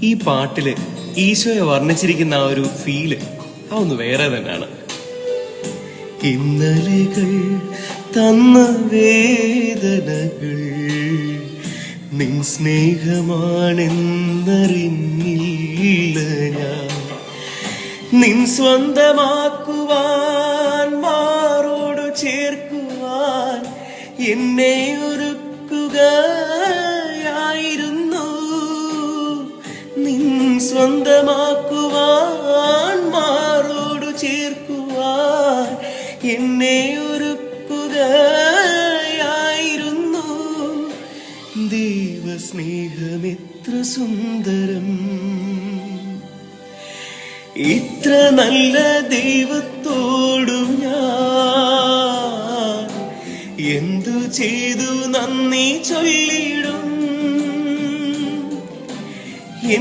ഈ പാട്ടില് ഈശോയെ വർണ്ണിച്ചിരിക്കുന്ന ആ ഒരു ഫീല് അതൊന്ന് വേറെ തന്നെയാണ്. ഇന്നലെകൾ തന്ന വേദനകൾ നിൻ സ്നേഹമാണെന്നറിഞ്ഞില്ല ഞാൻ. നിൻ സ്വന്തമാക്കുവാൻ മാറോട് ചേർക്കുവാൻ എന്നെ ഒരുക്കുകയായിരുന്നു. നിൻ സ്വന്തമാക്കുവാൻ മാറോട് ചേർക്കുവാൻ എന്നെ ഒരുക്കുകയായിരുന്നു. ദൈവസ്നേഹമെത്ര സുന്ദരം, ഇത്ര നല്ല ദൈവത്തോടു ഞാൻ എന്തു ചെയ്തു നന്ദി ചൊല്ലിടും.